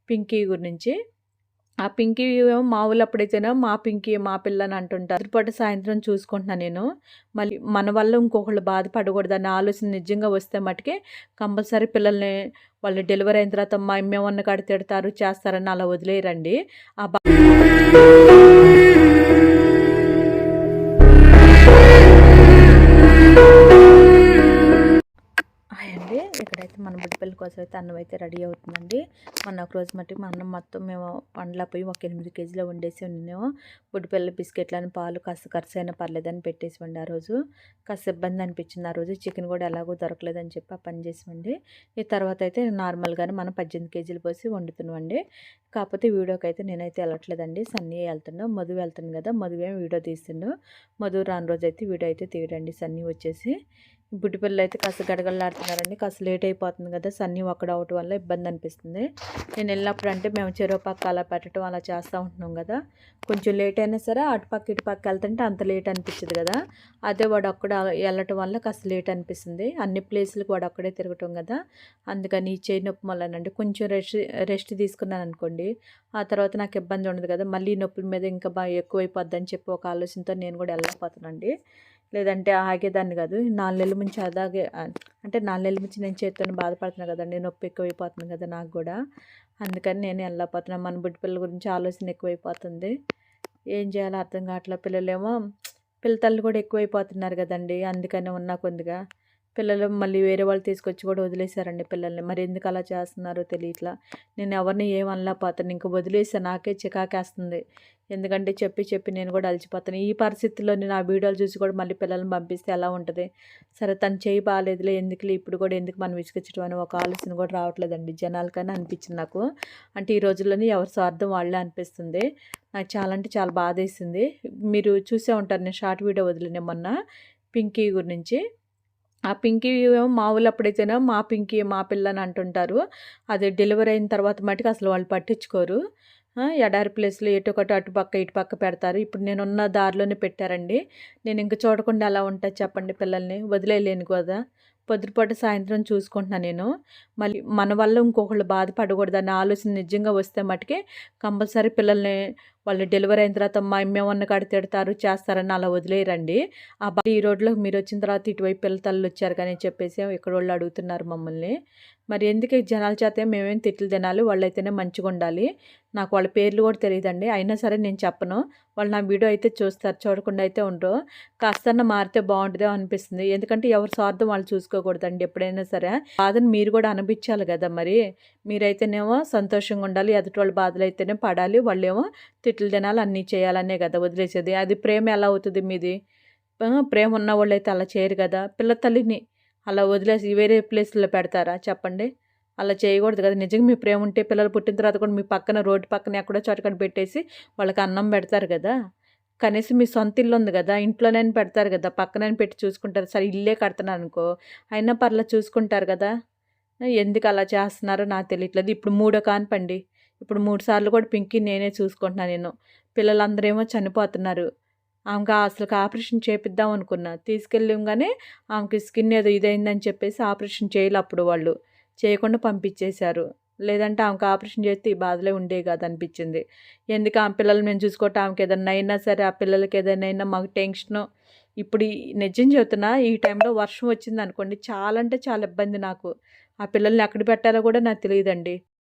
పింకీ గురించి. ఆ పింకీ ఏమో మా ఊళ్ళో అప్పుడైతేనేమో మా పింకీ మా పిల్ల అని అంటుంటారు. పూట సాయంత్రం చూసుకుంటున్నా నేను. మళ్ళీ మన వల్ల ఇంకొకళ్ళు బాధపడకూడదన్న ఆలోచన నిజంగా వస్తే మటుకే కంపల్సరీ పిల్లల్ని వాళ్ళు డెలివరీ అయిన తర్వాత మేమన్న కాడ తిడతారు, చేస్తారని అలా వదిలేయరండి. ఆ హాయ్ అండి. ఇక్కడైతే మన బుడ్డిపల్లి కోసం అయితే అన్నం అయితే రెడీ అవుతుందండి. మొన్న ఒక రోజు మట్టుకు మా అన్నం మొత్తం మేము వండలా పోయి ఒక 8 కేజీలు వండేసి ఉన్నాము. బుడ్డిపల్లి బిస్కెట్లని పాలు కాస్త ఖర్చు అయినా పర్లేదని పెట్టేసి వండి ఆ రోజు కాస్త ఇబ్బంది అనిపించింది. ఆ రోజు చికెన్ కూడా ఎలాగో దొరకలేదని చెప్పి ఆ పని చేసామండి. ఈ తర్వాత అయితే నార్మల్గానే మనం 18 కేజీలు పోసి వండుతున్నామండి. కాకపోతే వీడియోకి అయితే నేనైతే వెళ్ళట్లేదండి. సన్నీ వెళ్తున్నాం, మధు వెళ్తాను కదా, మధువేమో వీడియో తీస్తుండు. మధు రాని రోజు అయితే వీడియో అయితే తీయడండి. సన్నీ వచ్చేసి బుడ్డిపిల్లలు అయితే కాస్త గడగడలాడుతున్నారండి. కాస్త లేట్ అయిపోతుంది కదా, సన్నీ ఒక్కడ అవటం వల్ల ఇబ్బంది అనిపిస్తుంది. నేను వెళ్ళినప్పుడు అంటే మేము చెరువు పక్క అలా పెట్టడం అలా చేస్తూ ఉంటున్నాం కదా, కొంచెం లేట్ అయినా సరే అటుపక్క ఇటుపక్క వెళ్తుంటే అంత లేట్ అనిపించదు కదా. అదే వాడు అక్కడ వెళ్ళటం వల్ల కాస్త లేట్ అనిపిస్తుంది. అన్ని ప్లేసులకు వాడు అక్కడే తిరగటం కదా, అందుకని ఈ చేయి నొప్పి వల్లనండి కొంచెం రెస్ట్ తీసుకున్నాను అనుకోండి, ఆ తర్వాత నాకు ఇబ్బంది ఉండదు కదా. మళ్ళీ నొప్పుల మీద ఇంకా బాగా ఎక్కువైపోద్ది అని చెప్పి ఒక ఆలోచనతో నేను కూడా వెళ్ళకపోతానండి. లేదంటే ఆగేదాన్ని కాదు. 4 నెలల నుంచి అలాగే అంటే 4 నెలల నుంచి నేను చేతితో బాధపడుతున్నాను కదండి, నొప్పి ఎక్కువైపోతుంది కదా నాకు కూడా. అందుకని నేను వెళ్ళకపోతున్నాను. మన బుడ్డి పిల్లల గురించి ఆలోచన ఎక్కువైపోతుంది. ఏం చేయాలో అర్థం కావట్లేదు. పిల్లలేమో పిల్ల తల్లి కూడా ఎక్కువైపోతున్నారు కదండి, అందుకని ఉన్నా కొద్దిగా. పిల్లలు మళ్ళీ వేరే వాళ్ళు తీసుకొచ్చి కూడా వదిలేశారండి పిల్లల్ని. మరి ఎందుకు అలా చేస్తున్నారో తెలియట్లా. నేను ఎవరిని ఏమనలేకపోతాను, ఇంక వదిలేసాను. నాకే చికాకేస్తుంది. ఎందుకంటే చెప్పి చెప్పి నేను కూడా అలసిపోతాను. ఈ పరిస్థితుల్లో నేను ఆ వీడియోలు చూసి కూడా మళ్ళీ పిల్లల్ని పంపిస్తే ఎలా ఉంటుంది. సరే తను చేయి బాగాలేదులే, ఎందుకులే ఇప్పుడు కూడా ఎందుకు మనం విసిగించడం అని ఒక ఆలోచన కూడా రావట్లేదండి జనాలకైనా అనిపించింది నాకు. అంటే ఈ రోజుల్లోనే ఎవరి స్వార్థం వాళ్ళే అనిపిస్తుంది. నాకు చాలా అంటే చాలా బాధేసింది. మీరు చూసే ఉంటారు, నేను షార్ట్ వీడియో వదిలిన మొన్న పింకీ గురించి. ఆ పింకీ ఏమో మా ఊళ్ళో అప్పుడైతేనేమో మా పింకీ మా పిల్ల అని అంటుంటారు. అది డెలివరీ అయిన తర్వాత మటుకు అసలు వాళ్ళు పట్టించుకోరు. ఎడారి ప్లేస్లో ఎటొకటి అటుపక్క ఇటుపక్క పెడతారు. ఇప్పుడు నేనున్న దారిలోనే పెట్టారండి. నేను ఇంక చూడకుండా ఎలా ఉంటుంది చెప్పండి, పిల్లల్ని వదిలేయలేను కదా. పొద్దుటిపూట సాయంత్రం చూసుకుంటున్నాను నేను. మళ్ళీ మన వల్ల ఇంకొకళ్ళు బాధపడకూడదన్న ఆలోచన నిజంగా వస్తే మటుకే కంపల్సరీ పిల్లల్ని వాళ్ళు డెలివరీ అయిన తర్వాత మేమన్న కాడ తిడతారు, చేస్తారని అలా వదిలేయరండి. ఈ రోడ్లో మీరు వచ్చిన తర్వాత ఇటువైపు పిల్ల తల్లులు వచ్చారు కానీ చెప్పేసి ఇక్కడ వాళ్ళు అడుగుతున్నారు మమ్మల్ని. మరి ఎందుకు జనాల చేతే మేమేం తిట్లు తినాలి, వాళ్ళైతేనే మంచిగా ఉండాలి. నాకు వాళ్ళ పేర్లు కూడా తెలియదండి, అయినా సరే నేను చెప్పను. వాళ్ళు నా వీడియో అయితే చూస్తారు, చూడకుండా అయితే ఉండరు. కాస్తన్న మారితే బాగుంటుందో అనిపిస్తుంది. ఎందుకంటే ఎవరి స్వార్థం వాళ్ళు చూసుకోకూడదండి ఎప్పుడైనా సరే. బాధను మీరు కూడా అనిపించాలి కదా. మరి మీరైతేనేమో సంతోషంగా ఉండాలి, ఎదుటి వాళ్ళ బాధలు అయితేనే పడాలి, వాళ్ళేమో తిట్లు తినాలి, అన్నీ చేయాలనే కదా వదిలేసేది. అది ప్రేమ ఎలా అవుతుంది మీది? ప్రేమ ఉన్న వాళ్ళు అయితే అలా చేయరు కదా. పిల్ల తల్లిని అలా వదిలేసి వేరే ప్లేస్లో పెడతారా చెప్పండి? అలా చేయకూడదు కదా. నిజంగా మీ ప్రేమ ఉంటే పిల్లలు పుట్టిన తర్వాత కూడా మీ పక్కన రోడ్డు పక్కన ఎక్కడో చోటకడ పెట్టేసి వాళ్ళకి అన్నం పెడతారు కదా. కనీసం మీ సొంత ఇల్లు ఉంది కదా, ఇంట్లోనైనా పెడతారు కదా, పక్కనైనా పెట్టి చూసుకుంటారు. సరే ఇల్లే కడుతున్నారు అనుకో, అయినా పర్లేదు చూసుకుంటారు కదా. ఎందుకు అలా చేస్తున్నారో నాకు తెలియట్లేదు. ఇప్పుడు మూడో కాన్పండి, ఇప్పుడు 3 సార్లు కూడా పింకీ నేనే చూసుకుంటున్నాను నేను. పిల్లలందరూ ఏమో చనిపోతున్నారు. ఆమెకు అసలుకి ఆపరేషన్ చేపిద్దాం అనుకున్నా, తీసుకెళ్ళంగానే ఆమెకి స్కిన్ ఏదో ఇదైందని చెప్పేసి ఆపరేషన్ చేయలే అప్పుడు వాళ్ళు. చేయకుండా పంపించేశారు. లేదంటే ఆమెకు ఆపరేషన్ చేస్తే ఈ బాధలే ఉండేవి కాదు అనిపించింది. ఎందుకు ఆమె పిల్లలు మేము చూసుకోవటం, ఆమెకి ఏదైనా అయినా సరే ఆ పిల్లలకి ఏదైనా అయినా మాకు టెన్షను. ఇప్పుడు నిజం చెబుతున్నా, ఈ టైంలో వర్షం వచ్చింది అనుకోండి, చాలా అంటే చాలా ఇబ్బంది నాకు. ఆ పిల్లల్ని ఎక్కడ పెట్టాలో కూడా నాకు తెలియదండి.